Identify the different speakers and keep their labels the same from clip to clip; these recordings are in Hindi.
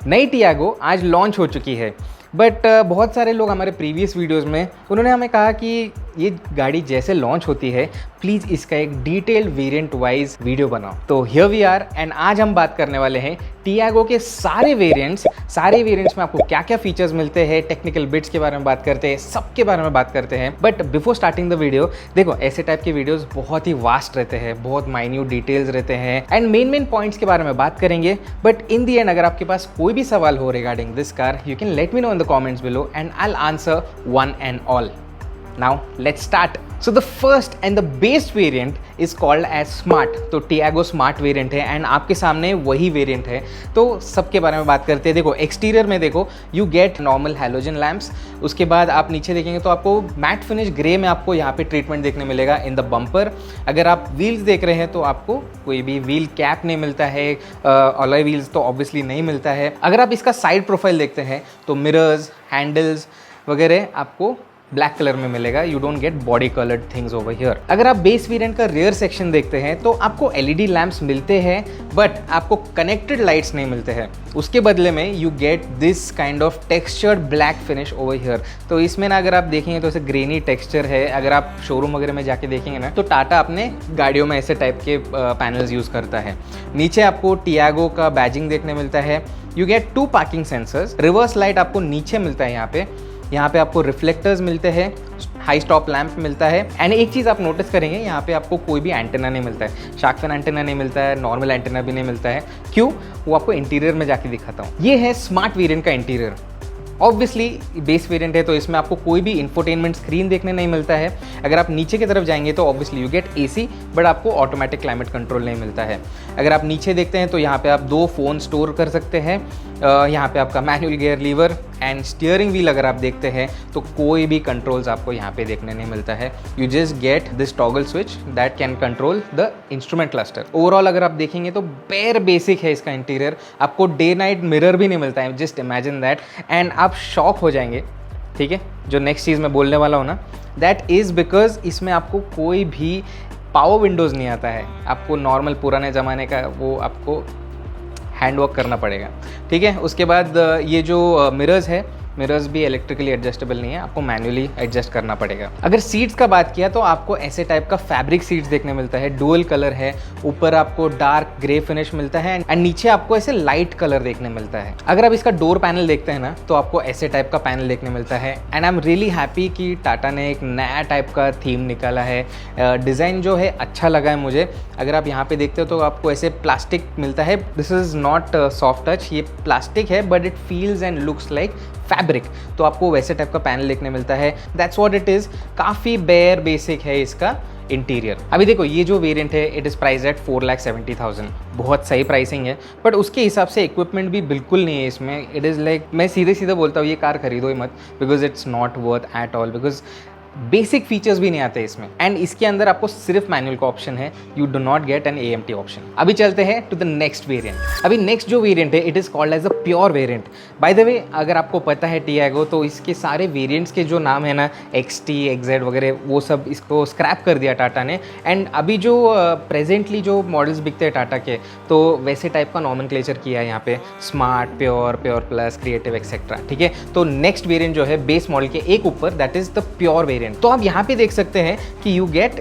Speaker 1: नई टियागो आज लॉन्च हो चुकी है, बट बहुत सारे लोग हमारे प्रीवियस वीडियोस में उन्होंने हमें कहा कि ये गाड़ी जैसे लॉन्च होती है प्लीज़ इसका एक डिटेल्ड वेरिएंट वाइज वीडियो बनाओ। तो हियर वी आर एंड आज हम बात करने वाले हैं टियागो के सारे वेरिएंट्स में आपको क्या क्या फीचर्स मिलते हैं, टेक्निकल बिट्स के बारे में बात करते हैं, सबके बारे में बात करते हैं। But before starting the video, देखो ऐसे टाइप के वीडियोस बहुत ही वास्ट रहते हैं, बहुत माइन्यूट डिटेल्स रहते हैं एंड मेन पॉइंट्स के बारे में बात करेंगे। बट इन दी एंड अगर आपके पास कोई भी सवाल हो regarding this car, you can let me know in the comments below and I'll answer one and all. Now let's start. So the first and the base variant is called as Smart. तो Tiago Smart variant है एंड आपके सामने वही वेरिएंट है। तो सबके बारे में बात करते हैं। देखो एक्सटीरियर में देखो you get normal halogen lamps, उसके बाद आप नीचे देखेंगे तो आपको मैट फिनिश ग्रे में आपको यहाँ पे ट्रीटमेंट देखने मिलेगा इन द बम्पर। अगर आप व्हील्स देख रहे हैं तो आपको कोई भी व्हील कैप नहीं मिलता है, अलॉय व्हील्स तो ऑब्वियसली नहीं मिलता है। अगर आप इसका साइड प्रोफाइल देखते हैं तो मिरर्स, हैंडल्स वगैरह आपको ब्लैक कलर में मिलेगा। You don't gate body coloured things over here. अगर आप बेस वेरिएंट का रियर सेक्शन देखते हैं तो आपको एलईडी लैंप्स मिलते हैं, बट आपको कनेक्टेड लाइट्स नहीं मिलते हैं। उसके बदले में you get this kind of textured black finish over here. तो इसमें ना अगर आप देखेंगे तो ऐसे ग्रेनी टेक्सचर है। अगर आप शोरूम वगैरह में जाके देखेंगे ना तो टाटा अपने गाड़ियों में ऐसे टाइप के पैनल्स यूज़ करता है। नीचे आपको टियागो का बैजिंग देखने मिलता है। You get 2 parking sensors, reverse light आपको नीचे मिलता है यहाँ पे आपको रिफ्लेक्टर्स मिलते हैं, हाई स्टॉप लैंप मिलता है एंड एक चीज़ आप नोटिस करेंगे यहाँ पे आपको कोई भी एंटेना नहीं मिलता है, शार्क फिन एंटेना नहीं मिलता है, नॉर्मल एंटेना भी नहीं मिलता है। क्यों? वो आपको इंटीरियर में जाके दिखाता हूँ। ये है स्मार्ट वेरिएंट का इंटीरियर। ऑब्वियसली बेस वेरिएंट है तो इसमें आपको कोई भी इंफोटेनमेंट स्क्रीन देखने नहीं मिलता है। अगर आप नीचे की तरफ जाएंगे तो obviously you get AC, but आपको ऑटोमेटिक क्लाइमेट कंट्रोल नहीं मिलता है। अगर आप नीचे देखते हैं तो यहाँ पे आप 2 फ़ोन स्टोर कर सकते हैं। यहाँ पे आपका manual gear lever and steering wheel अगर आप देखते हैं तो कोई भी कंट्रोल्स आपको यहाँ पे देखने नहीं मिलता है। You just get this toggle switch that can control the instrument cluster. Overall अगर आप देखेंगे तो बेयर बेसिक है इसका इंटीरियर। आपको डे नाइट मिरर भी नहीं मिलता है, जस्ट इमेजिन दैट एंड आप शॉक हो जाएंगे। ठीक है, जो नेक्स्ट चीज़ मैं बोलने वाला हूँ ना, दैट इज़ बिकॉज इसमें आपको कोई भी पावर विंडोज़ नहीं आता है। आपको नॉर्मल पुराने ज़माने का वो आपको हैंड वर्क करना पड़ेगा। ठीक है, उसके बाद ये जो मिरर्स है, मिरर्स भी इलेक्ट्रिकली एडजस्टेबल नहीं है, आपको मैन्युअली एडजस्ट करना पड़ेगा। अगर सीट्स का बात किया तो आपको ऐसे टाइप का फैब्रिक सीट्स देखने मिलता है, डुअल कलर है। ऊपर आपको डार्क ग्रे फिनिश मिलता है एंड नीचे आपको ऐसे लाइट कलर देखने मिलता है। अगर आप इसका डोर पैनल देखते हैं ना तो आपको ऐसे टाइप का पैनल देखने मिलता है and I am really happy कि टाटा ने एक नया टाइप का थीम निकाला है। डिज़ाइन जो है अच्छा लगा है मुझे। अगर आप यहाँ पे देखते हो तो आपको ऐसे प्लास्टिक मिलता है। This is not soft touch, ये प्लास्टिक है but it feels and looks like fabric. तो आपको वैसे टाइप का पैनल देखने मिलता है। That's what it is. काफ़ी बेयर बेसिक है इसका इंटीरियर। अभी देखो ये जो वेरिएंट है इट इज़ प्राइस एट 4,70,000। बहुत सही प्राइसिंग है, बट उसके हिसाब से इक्विपमेंट भी बिल्कुल नहीं है इसमें। इट इज़ लाइक मैं सीधे बोलता हूँ ये कार खरीदो ही मत, because it's not worth at all, because basic features भी नहीं आते इसमें एंड इसके अंदर आपको सिर्फ मैनुअल का ऑप्शन है। You do not get an AMT option. अभी चलते हैं टू द नेक्स्ट वेरिएंट। अभी नेक्स्ट जो वेरिएंट है it is called as a pure variant. By the way अगर आपको पता है टियागो तो इसके सारे वेरिएंट्स के जो नाम है ना XT, XZ वगैरह वो सब इसको स्क्रैप कर दिया टाटा ने एंड अभी जो प्रेजेंटली जो मॉडल्स बिकते हैं टाटा के तो वैसे टाइप का नॉमेनक्लेचर किया है यहाँ पे, smart, pure, pure plus, creative etcetera. ठीक है, तो नेक्स्ट वेरिएंट जो है बेस मॉडल के एक ऊपर that is the pure variant. तो आप यहाँ पे देख सकते हैं कि you get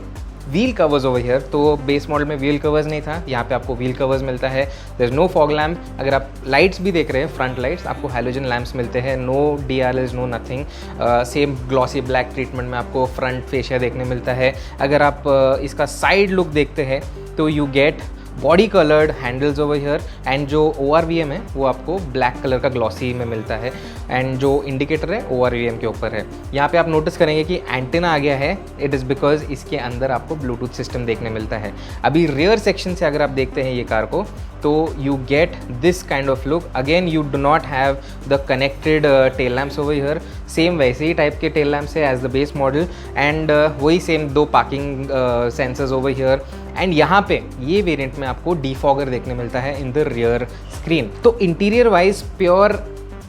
Speaker 1: wheel covers over here. तो बेस मॉडल में व्हील कवर्स नहीं था, यहाँ पे आपको व्हील कवर्स मिलता है। There is no fog lamp. अगर आप लाइट्स भी देख रहे हैं, फ्रंट लाइट्स, आपको हैलोजन लैम्प्स मिलते हैं। No DRLs, no nothing. Same glossy black treatment में आपको फ्रंट फेशिया देखने मिलता है। अगर आप इसका साइड लुक देखते हैं तो you gate body coloured handles over here and जो ORVM है वो आपको ब्लैक कलर का ग्लॉसी में मिलता है एंड जो इंडिकेटर है ORVM के ऊपर है। यहाँ पे आप नोटिस करेंगे कि एंटेना आ गया है। इट इज़ बिकॉज इसके अंदर आपको ब्लूटूथ सिस्टम देखने मिलता है। अभी रियर सेक्शन से अगर आप देखते हैं ये कार को तो you get this kind of look. Again you do not have the connected tail lamps over here. Same वैसे ही टाइप के टेल लैम्प्स है as the base model and वही same 2 parking sensors over here and यहाँ पे ये वेरिएंट में आपको डिफॉगर देखने मिलता है इन द रियर स्क्रीन। तो इंटीरियर वाइज प्योर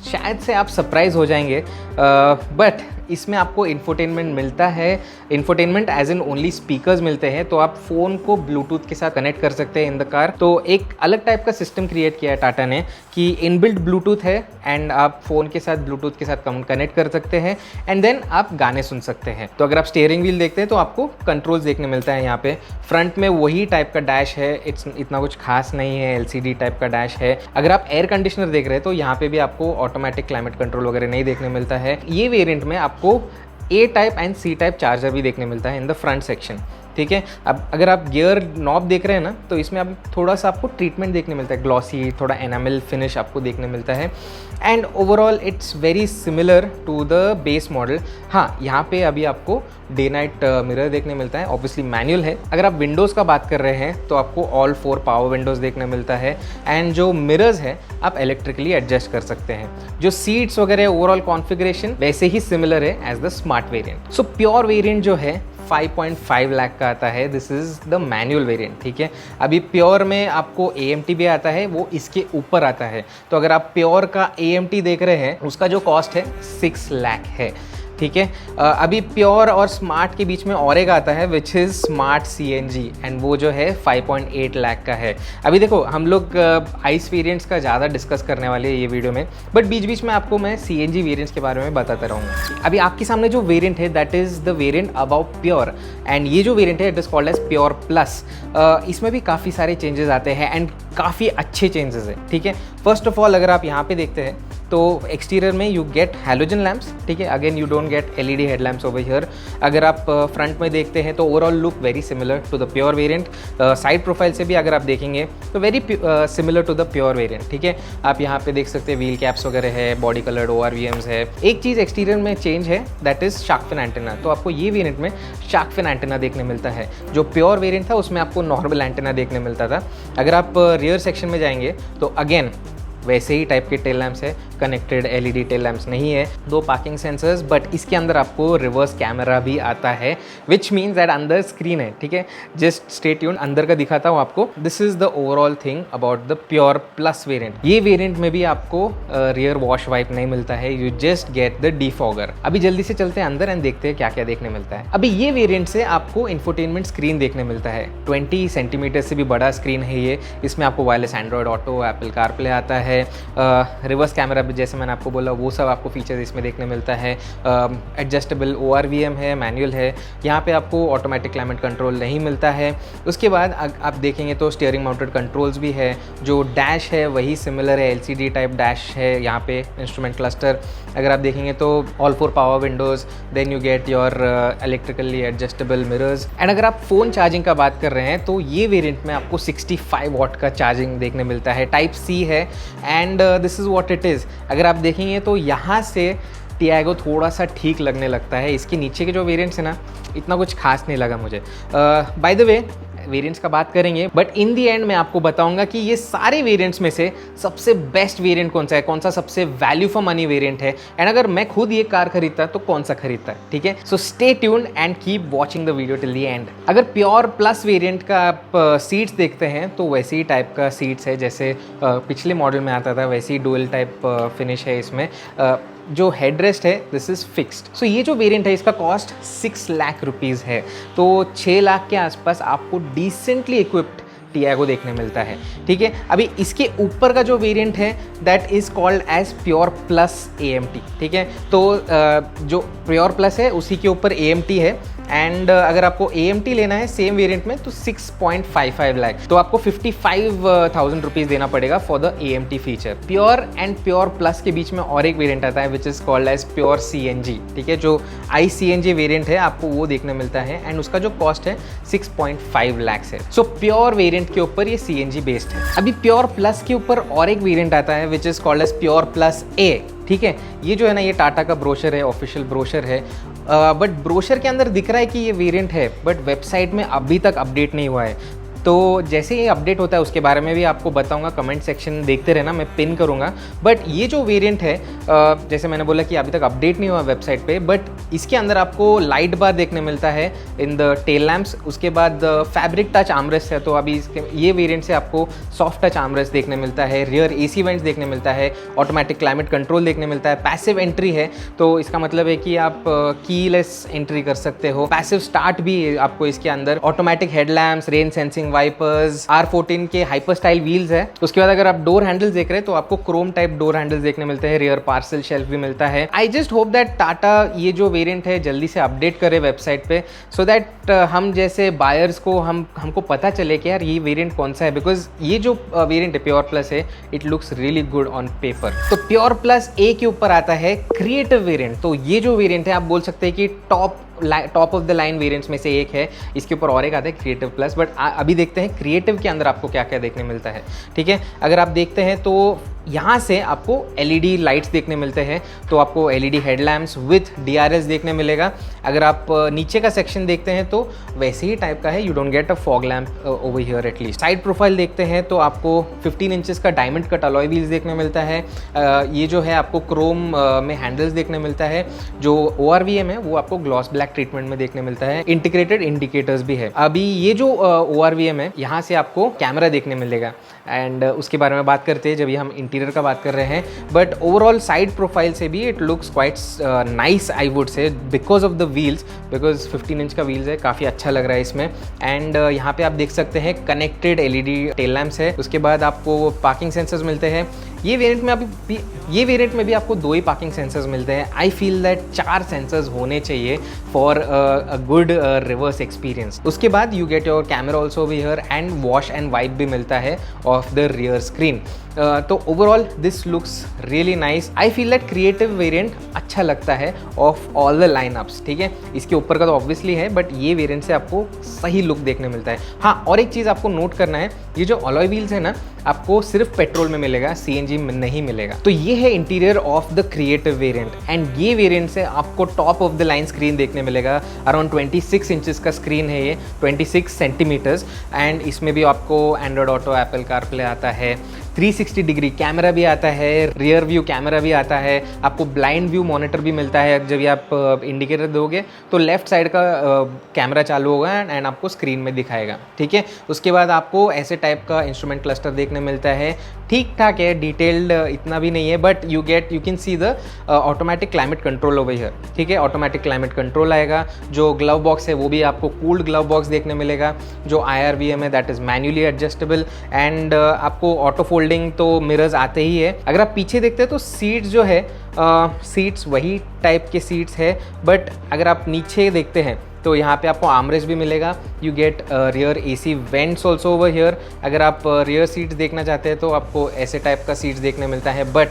Speaker 1: शायद से आप सरप्राइज हो जाएंगे, बट इसमें आपको इंफोटेनमेंट मिलता है, infotainment as in only speakers मिलते हैं, तो आप फ़ोन को ब्लूटूथ के साथ कनेक्ट कर सकते हैं इन द कार। तो एक अलग टाइप का सिस्टम क्रिएट किया है टाटा ने कि इनबिल्ट ब्लूटूथ है एंड आप फ़ोन के साथ ब्लूटूथ के साथ कनेक्ट कर सकते हैं एंड देन आप गाने सुन सकते हैं। तो अगर आप स्टीयरिंग व्हील देखते हैं तो आपको कंट्रोल्स देखने मिलता है। यहाँ पे फ्रंट में वही टाइप का डैश है, इतना कुछ खास नहीं है, LCD टाइप का डैश है। अगर आप एयर कंडीशनर देख रहे हैं तो यहाँ पे भी आपको ऑटोमेटिक क्लाइमेट कंट्रोल वगैरह नहीं देखने मिलता है। ये वेरिएंट में आपको A type and C type charger भी देखने मिलता है इन द फ्रंट सेक्शन, ठीक है। अब अगर आप गियर नॉब देख रहे हैं ना, तो इसमें आप थोड़ा सा आपको ट्रीटमेंट देखने मिलता है, ग्लॉसी, थोड़ा एनामल फिनिश आपको देखने मिलता है and overall it's very similar to the base model. हाँ, यहाँ पे अभी आपको डे नाइट मिरर देखने मिलता है, ऑब्वियसली मैनुअल है। अगर आप विंडोज़ का बात कर रहे हैं तो आपको ऑल 4 पावर विंडोज़ देखने मिलता है एंड जो मिरर्स है आप इलेक्ट्रिकली एडजस्ट कर सकते हैं। जो सीट्स वगैरह ओवरऑल कॉन्फ़िगरेशन वैसे ही सिमिलर है as the smart variant. So pure variant जो है 5.5 लाख का आता है, this is the manual variant, ठीक है। अभी प्योर में आपको AMT भी आता है, वो इसके ऊपर आता है। तो अगर आप प्योर का AMT देख रहे हैं उसका जो कॉस्ट है 6 लाख है, ठीक है। अभी प्योर और स्मार्ट के बीच में और एक आता है which is smart CNG and वो जो है 5.8 लाख का है। अभी देखो हम लोग आइस वेरिएंट्स का ज़्यादा डिस्कस करने वाले हैं ये वीडियो में, बट बीच बीच में आपको मैं CNG वेरिएंट्स के बारे में बताता रहूँगा। अभी आपके सामने जो वेरिएंट है that is the variant above pure and ये जो वेरिएंट है it is called as pure plus. इसमें भी काफ़ी सारे चेंजेस आते हैं एंड काफ़ी अच्छे चेंजेस हैं, ठीक है। फर्स्ट ऑफ ऑल अगर आप यहाँ पे देखते हैं तो एक्सटीरियर में यू गेट हैलोजन लैंप्स, ठीक है। Again you don't get LED headlamps over here. अगर आप फ्रंट में देखते हैं तो overall look very similar to the pure variant. Side profile से भी अगर आप देखेंगे तो very similar to the pure variant, ठीक है। आप यहाँ पे देख सकते हैं व्हील कैप्स वगैरह है, बॉडी कलर्ड ORVMs है। एक चीज़ एक्सटीरियर में चेंज है that is shark fin antenna. तो आपको ये वेरिएंट में शार्क फिन एंटेना देखने मिलता है। जो प्योर वेरिएंट था उसमें आपको नॉर्मल एंटेना देखने मिलता था। अगर आप रियर सेक्शन में जाएंगे तो अगेन वैसे ही टाइप के टेल लैम्प्स है, कनेक्टेड LED टेल लैम्प्स नहीं है। 2 पार्किंग सेंसर्स, बट इसके अंदर आपको रिवर्स कैमरा भी आता है विच मीन्स दैट अंदर स्क्रीन है, ठीक है। जस्ट स्टे ट्यून्ड, अंदर का दिखाता हूँ आपको। This is the overall thing about the pure plus variant. ये वेरिएंट में भी आपको रियर वॉश वाइप नहीं मिलता है, you just get the defogger. अभी जल्दी से चलते हैं अंदर एंड देखते हैं क्या क्या देखने मिलता है। अभी ये वेरिएंट से आपको इंफोटेनमेंट स्क्रीन देखने मिलता है, 20 सेंटीमीटर से भी बड़ा स्क्रीन है ये। इसमें आपको wireless Android auto, Apple CarPlay आता है, रिवर्स कैमरा जैसे मैंने आपको बोला वो सब आपको फीचर्स इसमें देखने मिलता है। एडजस्टेबल ORVM है, मैनुअल है। यहाँ पे आपको ऑटोमेटिक क्लाइमेट कंट्रोल नहीं मिलता है। उसके बाद आप देखेंगे तो स्टीयरिंग माउंटेड कंट्रोल्स भी है। जो डैश है वही सिमिलर है, LCD टाइप डैश है। यहाँ पे इंस्ट्रूमेंट क्लस्टर अगर आप देखेंगे तो all 4 power windows, then you get your electrically adjustable mirrors. And अगर आप फ़ोन चार्जिंग का बात कर रहे हैं तो ये वेरिएंट में आपको 65 वाट का चार्जिंग देखने मिलता है, टाइप C है and this is what it is. अगर आप देखेंगे तो यहाँ से टियागो थोड़ा सा ठीक लगने लगता है। इसके नीचे के जो वेरिएंट्स है ना, इतना कुछ खास नहीं लगा मुझे। बाय द वे वेरिएंट्स का बात करेंगे, बट इन दी एंड मैं आपको बताऊंगा कि ये सारे वेरिएंट्स में से सबसे बेस्ट वेरिएंट कौन सा है, कौन सा सबसे वैल्यू फॉर मनी वेरिएंट है एंड अगर मैं खुद ये कार खरीदता तो कौन सा खरीदता, ठीक है। So stay tuned and keep watching the video till the end. अगर प्योर प्लस वेरिएंट का आप सीट्स देखते हैं तो वैसे ही टाइप का सीट्स है जैसे पिछले मॉडल में आता था, वैसे ही डुअल टाइप फिनिश है इसमें। जो हेडरेस्ट है दिस इज़ फिक्स्ड। सो ये जो वेरिएंट है इसका कॉस्ट 6 लाख रुपीज़ है, तो 6 लाख के आसपास आपको डिसेंटली इक्विप्ड टियागो देखने मिलता है, ठीक है। अभी इसके ऊपर का जो वेरिएंट है that is called as pure plus AMT, ठीक है। तो जो प्योर प्लस है उसी के ऊपर AMT है एंड अगर आपको AMT लेना है सेम वेरिएंट में तो 6.55 लाख, तो आपको 55,000 रुपीज़ देना पड़ेगा for the AMT feature. Pure and pure plus के बीच में और एक वेरिएंट आता है which is called as pure CNG, ठीक है। जो iCNG वेरिएंट है आपको वो देखने मिलता है एंड उसका जो कॉस्ट है 6.5 लाख है। सो प्योर वेरिएंट के ऊपर ये CNG बेस्ड है। अभी प्योर प्लस के ऊपर और एक वेरिएंट आता है which is called as pure plus A, ठीक है। ये जो है ना ये टाटा का ब्रोशर है, ऑफिशियल ब्रोशर है, बट ब्रोशर के अंदर दिख रहा है कि ये वेरिएंट है, बट वेबसाइट में अभी तक अपडेट नहीं हुआ है। तो जैसे ये अपडेट होता है उसके बारे में भी आपको बताऊंगा, कमेंट सेक्शन देखते रहना, मैं पिन करूंगा। बट ये जो वेरिएंट है जैसे मैंने बोला कि अभी तक अपडेट नहीं हुआ वेबसाइट पे, बट इसके अंदर आपको लाइट बार देखने मिलता है इन द टेल लैम्प्स, उसके बाद फैब्रिक टच आर्मरेस्ट है। तो अभी इसके ये वेरिएंट से आपको सॉफ्ट टच आर्मरेस्ट देखने मिलता है, रियर AC वेंट्स देखने मिलता है, ऑटोमेटिक क्लाइमेट कंट्रोल देखने मिलता है, पैसिव एंट्री है, तो इसका मतलब है कि आप कीलेस एंट्री कर सकते हो, पैसिव स्टार्ट भी है आपको इसके अंदर, automatic headlamps, rain sensing wipers, R14 के हाइपर स्टाइल व्हील्स है। उसके बाद अगर आप डोर हैंडल्स देख रहे हैं तो आपको क्रोम टाइप डोर हैंडल्स देखने मिलते हैं, रियर पार्सल शेल्फ भी मिलता है। I just hope that Tata ये जो वेरिएंट है जल्दी से अपडेट करे वेबसाइट पे, सो दैट हम जैसे बायर्स को हमको पता चले कि यार ये वेरिएंट कौन सा है, बिकॉज ये जो वेरिएंट है प्योर प्लस है, it looks really good on paper. तो प्योर प्लस ए के ऊपर आता है क्रिएटिव वेरिएंट। तो ये जो वेरिएंट है आप बोल सकते हैं कि top of the line variants में से एक है। इसके ऊपर और एक आता है क्रिएटिव प्लस, बट अभी देखते हैं क्रिएटिव के अंदर आपको क्या क्या देखने मिलता है। ठीक है, अगर आप देखते हैं तो यहाँ से आपको LED लाइट्स देखने मिलते हैं, तो आपको LED हेडलैम्प्स विथ DRS देखने मिलेगा। अगर आप नीचे का सेक्शन देखते हैं तो वैसे ही टाइप का है, you don't get a fog lamp over here at least. Side profile देखते हैं तो आपको 15 इंचेस का डायमंड कट अलॉय व्हील्स देखने मिलता है। ये जो है आपको क्रोम में हैंडल्स देखने मिलता है। जो ORVM है वो आपको ग्लॉस ब्लैक ट्रीटमेंट में देखने मिलता है। इंटीग्रेटेड इंडिकेटर्स भी है। अभी ये जो ORVM है यहाँ से आपको कैमरा देखने मिलेगा, एंड उसके बारे में बात करते हैं जब ये हम इंटीरियर का बात कर रहे हैं। बट ओवरऑल साइड प्रोफाइल से भी it looks quite nice I would say, because of the wheels, because 15 inch का व्हील्स है, काफ़ी अच्छा लग रहा है इसमें। एंड यहाँ पे आप देख सकते हैं कनेक्टेड LED टेल लैम्प्स है। उसके बाद आपको पार्किंग सेंसर्स मिलते हैं। ये वेरिएंट में भी आपको 2 ही पार्किंग सेंसर्स मिलते हैं। आई फील दैट 4 सेंसर्स होने चाहिए for a good reverse experience. उसके बाद you get your camera also over here and wash and wipe भी मिलता है ऑफ द रियर स्क्रीन। तो overall this looks really nice. I feel that creative variant अच्छा लगता है ऑफ ऑल द लाइनअप्स। ठीक है, इसके ऊपर का तो ऑब्वियसली है, बट ये वेरिएंट से आपको सही लुक देखने मिलता है। हाँ, और एक चीज़ आपको नोट करना है, ये जो अलॉय व्हील्स है ना, आपको सिर्फ पेट्रोल में मिलेगा, CNG में नहीं मिलेगा। तो ये है interior of the Creative variant, and ये वेरिएंट से आपको top of the line screen देखने मिलेगा। अराउंड 26 इंचेस का स्क्रीन है ये, 26 सेंटीमीटर्स, एंड इसमें भी आपको एंड्रॉयड ऑटो, एप्पल कारप्ले आता है, 360 डिग्री कैमरा भी आता है, रियर व्यू कैमरा भी आता है, आपको ब्लाइंड व्यू मॉनिटर भी मिलता है। जब आप इंडिकेटर दोगे तो लेफ्ट साइड का कैमरा चालू होगा एंड आपको स्क्रीन में दिखाएगा। ठीक है, उसके बाद आपको ऐसे टाइप का इंस्ट्रूमेंट क्लस्टर देखने मिलता है। ठीक ठाक है, डिटेल्ड इतना भी नहीं है, but you can see the automatic climate control over here. ठीक है, ऑटोमेटिक क्लाइमेट कंट्रोल आएगा। जो ग्लव बॉक्स है वो भी आपको कूल्ड ग्लव बॉक्स देखने मिलेगा। जो IRVM है that is manually adjustable, and आपको ऑटो फोल्डिंग तो मिरर्स आते ही है। अगर आप पीछे देखते हैं तो सीट्स जो है सीट्स वही टाइप के सीट्स है, बट अगर आप नीचे देखते हैं तो यहाँ पे आपको आर्मरेस्ट भी मिलेगा। You get rear AC vents also over here. अगर आप रियर सीट्स देखना चाहते हैं तो आपको ऐसे टाइप का सीट्स देखने मिलता है, बट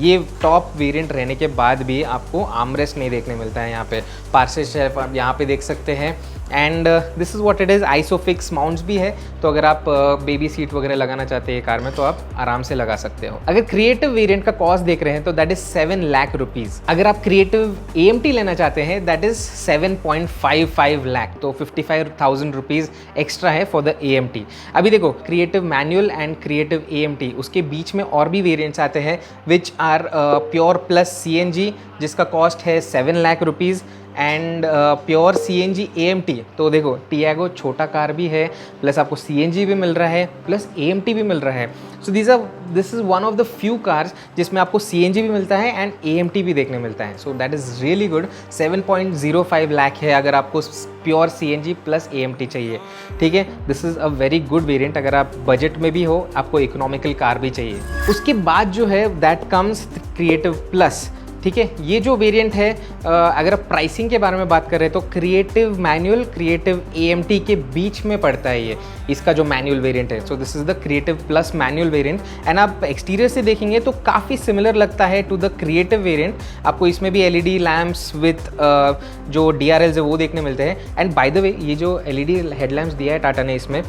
Speaker 1: ये टॉप वेरिएंट रहने के बाद भी आपको आर्मरेस्ट नहीं देखने मिलता है। यहाँ पे पार्सल शेल्फ आप यहाँ पे देख सकते हैं, and this is what it is. Isofix mounts भी है, तो अगर आप बेबी सीट वगैरह लगाना चाहते हैं कार में तो आप आराम से लगा सकते हो। अगर क्रिएटिव वेरिएंट का कॉस्ट देख रहे हैं तो दैट इज़ 7 लाख रुपीज़। अगर आप क्रिएटिव AMT लेना चाहते हैं दैट इज़ 7.55 लाख, तो 55,000 रुपीज़ एक्स्ट्रा है फॉर द AMT। अभी देखो, creative manual and creative AMT, उसके बीच में और भी वेरिएंट्स आते हैं which are pure plus CNG, जिसका कॉस्ट है 7 lakh rupees, and pure CNG AMT। तो देखो, टियागो छोटा कार भी है, प्लस आपको CNG भी मिल रहा है, प्लस AMT भी मिल रहा है। So this is one of the few cars जिसमें आपको CNG भी मिलता है एंड AMT भी देखने मिलता है। So that is really good. 7.05 lakh है अगर आपको प्योर CNG प्लस AMT चाहिए। ठीक है, this is a very good variant अगर आप बजट में भी हो, आपको इकोनॉमिकल कार भी चाहिए। उसके बाद जो है दैट कम्स क्रिएटिव प्लस। ठीक है, ये जो वेरिएंट है, अगर आप प्राइसिंग के बारे में बात कर रहे हैं तो क्रिएटिव मैनुअल, क्रिएटिव AMT के बीच में पड़ता है ये, इसका जो मैनुअल वेरिएंट है। So this is the Creative plus manual variant, and आप एक्सटीरियर से देखेंगे तो काफ़ी सिमिलर लगता है टू द क्रिएटिव वेरिएंट। आपको इसमें भी LED लैम्प्स विथ जो DRLs है वो देखने मिलते हैं। एंड बाय द वे, ये जो LED हेडलैम्प्स दिया है टाटा ने इसमें,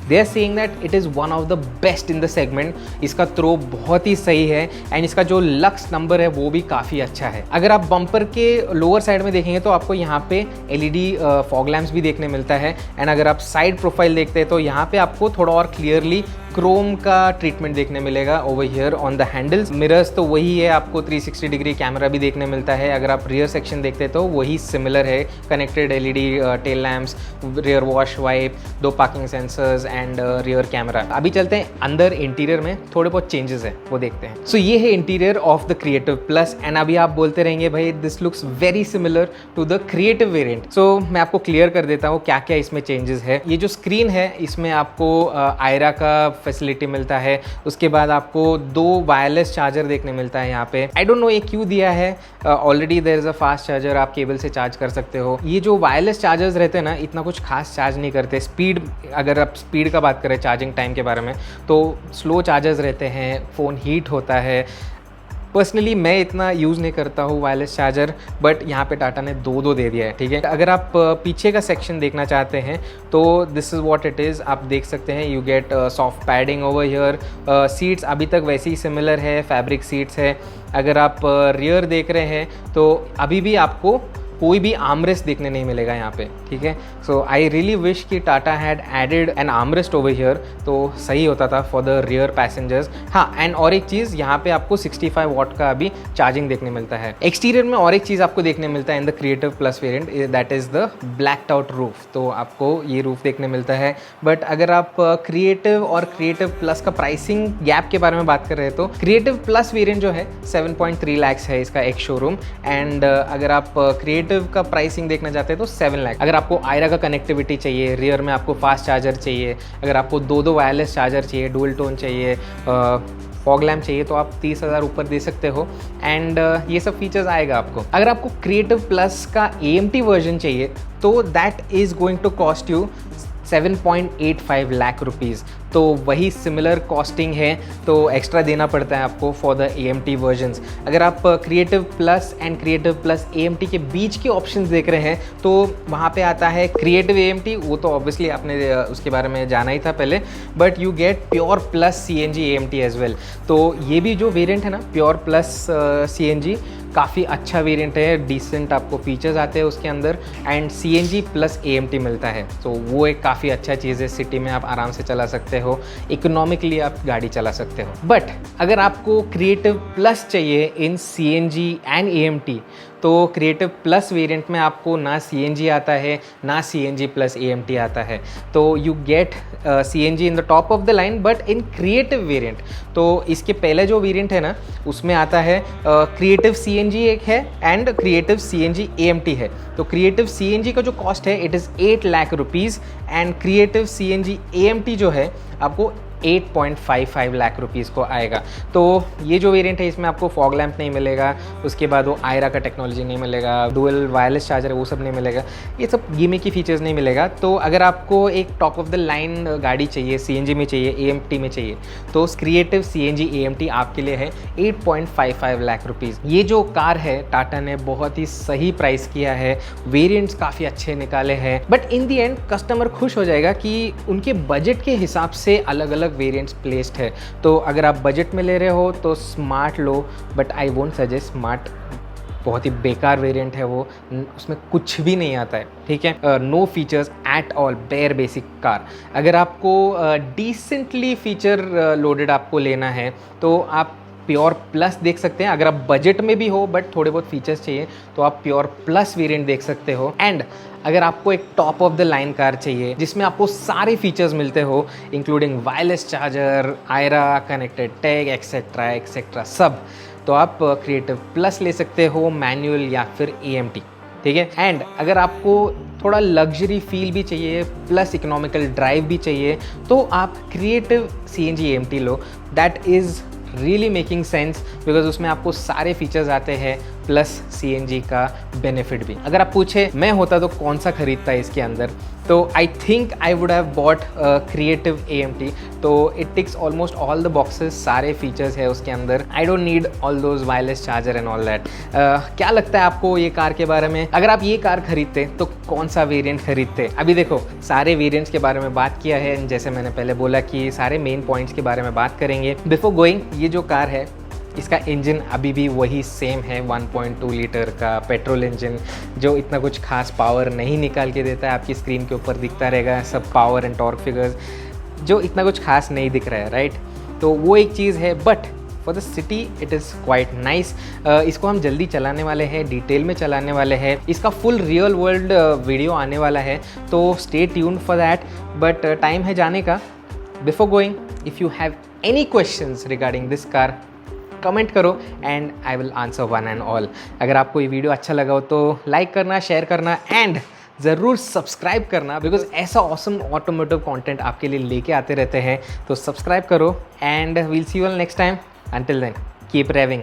Speaker 1: they are saying that it is one of the best in the segment. इसका थ्रो बहुत ही सही है एंड इसका जो लक्स नंबर है वो भी काफ़ी अच्छा है। अगर आप बम्पर के लोअर साइड में देखेंगे तो आपको यहाँ पे LED फॉग लैम्प्स भी देखने मिलता है एंड अगर आप साइड प्रोफाइल देखते हैं तो यहाँ पे आपको थोड़ा और क्लियरली क्रोम का ट्रीटमेंट देखने मिलेगा over here on the handles. Mirrors तो वही है, आपको 360 डिग्री कैमरा भी देखने मिलता है। अगर आप रियर सेक्शन देखते हैं तो वही सिमिलर है, connected LED tail lamps, rear wash wipe, 2 parking sensors and rear camera. अभी चलते हैं अंदर इंटीरियर में, थोड़े बहुत चेंजेस है वो देखते हैं। सो ये है interior of the Creative Plus and अभी आप बोलते रहेंगे भाई this looks very similar to the Creative variant. So मैं आपको क्लियर कर देता हूँ क्या क्या इसमें चेंजेस है। ये जो स्क्रीन है इसमें आपको आयरा का फैसिलिटी मिलता है। उसके बाद आपको 2 वायरलेस चार्जर देखने मिलता है यहाँ पे। आई डोंट नो ये क्यों दिया है, already there is a fast charger, आप केबल से चार्ज कर सकते हो। ये जो वायरलेस चार्जर्स रहते हैं ना इतना कुछ खास चार्ज नहीं करते। स्पीड, अगर आप स्पीड का बात करें चार्जिंग टाइम के बारे में तो स्लो चार्जर्स रहते हैं, फ़ोन हीट होता है। पर्सनली मैं इतना यूज़ नहीं करता हूँ वायरलेस चार्जर, बट यहाँ पे टाटा ने 2 दे दिया है, ठीक है। अगर आप पीछे का सेक्शन देखना चाहते हैं तो this is what it is, आप देख सकते हैं। You get soft padding over here. Seats अभी तक वैसे ही सिमिलर है, फैब्रिक सीट्स है। अगर आप रियर देख रहे हैं तो अभी भी आपको कोई भी आर्मरेस्ट देखने नहीं मिलेगा यहाँ पे, ठीक है। सो आई रियली विश कि Tata had added an armrest over here तो सही होता था फॉर द रियर पैसेंजर्स। हाँ, एंड और एक चीज़ यहाँ पे आपको 65 वॉट का अभी चार्जिंग देखने मिलता है। एक्सटीरियर में और एक चीज़ आपको देखने मिलता है in the Creative plus variant, that is the blacked out roof. तो आपको ये रूफ देखने मिलता है। बट अगर आप क्रिएटिव और क्रिएटिव प्लस का प्राइसिंग गैप के बारे में बात कर रहे हैं तो क्रिएटिव प्लस वेरिएंट जो है 7.3 लाख है इसका एक शोरूम, एंड अगर आप क्रिएटिव का प्राइसिंग देखना चाहते हैं तो 7 लाख। अगर आपको आयरा का कनेक्टिविटी चाहिए, रियर में आपको फास्ट चार्जर चाहिए, अगर आपको 2 वायरलेस चार्जर चाहिए, डुअल टोन चाहिए, फॉग लैम्प चाहिए तो आप 30,000 ऊपर दे सकते हो एंड ये सब फीचर्स आएगा आपको। अगर आपको क्रिएटिव प्लस का AMT वर्जन चाहिए तो that is going to cost you 7.85 lakh rupees. तो वही सिमिलर कॉस्टिंग है, तो एक्स्ट्रा देना पड़ता है आपको फॉर द AMT वर्जन्स। अगर आप creative Plus and creative plus AMT के बीच के ऑप्शंस देख रहे हैं तो वहाँ पे आता है क्रिएटिव AMT, वो तो ऑब्वियसली आपने उसके बारे में जाना ही था पहले, but you get pure plus CNG AMT as well. तो ये भी जो वेरिएंट है ना प्योर प्लस CNG, काफ़ी अच्छा वेरिएंट है, डिसेंट आपको फीचर्स आते हैं उसके अंदर एंड CNG प्लस AMT मिलता है। तो वो एक काफ़ी अच्छा चीज़ है, सिटी में आप आराम से चला सकते हो, इकोनॉमिकली आप गाड़ी चला सकते हो। बट अगर आपको क्रिएटिव प्लस चाहिए इन CNG एंड AMT तो क्रिएटिव प्लस वेरिएंट में आपको ना CNG आता है ना CNG प्लस AMT आता है। तो you gate CNG in the top of the line but in creative variant. तो इसके पहले जो वेरिएंट है ना उसमें आता है क्रिएटिव CNG एक है एंड क्रिएटिव CNG AMT है। तो क्रिएटिव CNG का जो कॉस्ट है it is 8 lakh rupees and creative CNG AMT जो है आपको 8.55 लाख रुपीज़ को आएगा। तो ये जो वेरिएंट है इसमें आपको फॉग लैम्प नहीं मिलेगा, उसके बाद वो आयरा का टेक्नोलॉजी नहीं मिलेगा, डुअल वायरलेस चार्जर है वो सब नहीं मिलेगा, ये सब गिमिक की फीचर्स नहीं मिलेगा। तो अगर आपको एक टॉप ऑफ द लाइन गाड़ी चाहिए, CNG में चाहिए, AMT में चाहिए, तो क्रिएटिव CNG AMT आपके लिए है 8.55 लाख रुपीज़। ये जो कार है टाटा ने बहुत ही सही प्राइस किया है, वेरिएंट्स काफ़ी अच्छे निकाले हैं, but in the and customer खुश हो जाएगा कि उनके बजट के हिसाब से अलग अलग वेरिएंट्स प्लेस्ड है। तो अगर आप बजट में ले रहे हो तो smart low, but I won't suggest smart, बहुत ही बेकार वेरिएंट है वो, उसमें कुछ भी नहीं आता है, ठीक है। No features at all, bare basic car. अगर आपको डिसेंटली फीचर लोडेड आपको लेना है तो आप प्योर प्लस देख सकते हैं। अगर आप बजट में भी हो बट थोड़े बहुत फीचर्स चाहिए तो आप प्योर प्लस वेरिएंट देख सकते हो। एंड अगर आपको एक top of the line car चाहिए जिसमें आपको सारे फीचर्स मिलते हो including wireless charger, iRA, connected tech etcetera etcetera सब, तो आप क्रिएटिव प्लस ले सकते हो, मैनुअल या फिर AMT, ठीक है। एंड अगर आपको थोड़ा लग्जरी फील भी चाहिए प्लस इकोनॉमिकल ड्राइव भी चाहिए तो आप creative CNG AMT low. That is really making sense because उसमें आपको सारे फीचर्स आते हैं प्लस CNG का बेनिफिट भी। अगर आप पूछे मैं होता तो कौन सा खरीदता है इसके अंदर, तो I think I would have bought creative AMT। तो it ticks almost all the boxes, सारे फीचर्स है उसके अंदर। I don't need all those wireless charger and all that. क्या लगता है आपको ये कार के बारे में? अगर आप ये कार खरीदते तो कौन सा वेरिएंट खरीदते? अभी देखो, सारे वेरिएंट्स के बारे में बात किया है, जैसे मैंने पहले बोला कि सारे मेन पॉइंट्स के बारे में बात करेंगे। बिफोर गोइंग, ये जो कार है इसका इंजन अभी भी वही सेम है, 1.2 लीटर का पेट्रोल इंजन, जो इतना कुछ खास पावर नहीं निकाल के देता है। आपकी स्क्रीन के ऊपर दिखता रहेगा सब पावर एंड टॉर्क फिगर्स, जो इतना कुछ खास नहीं दिख रहा है, राइट? तो वो एक चीज़ है, but for the city it is quite nice. इसको हम जल्दी चलाने वाले हैं, डिटेल में चलाने वाले हैं। इसका फुल रियल वर्ल्ड वीडियो आने वाला है, तो stay tuned for that. But time है जाने का। Before going, if you have any questions regarding this car, comment करो and I will answer one and all. अगर आपको ये वीडियो अच्छा लगा हो तो लाइक करना, शेयर करना एंड ज़रूर सब्सक्राइब करना, बिकॉज ऐसा ऑसम ऑटोमोटिव कंटेंट आपके लिए लेके आते रहते हैं। तो सब्सक्राइब करो and we'll see you all next time. Until then, keep driving.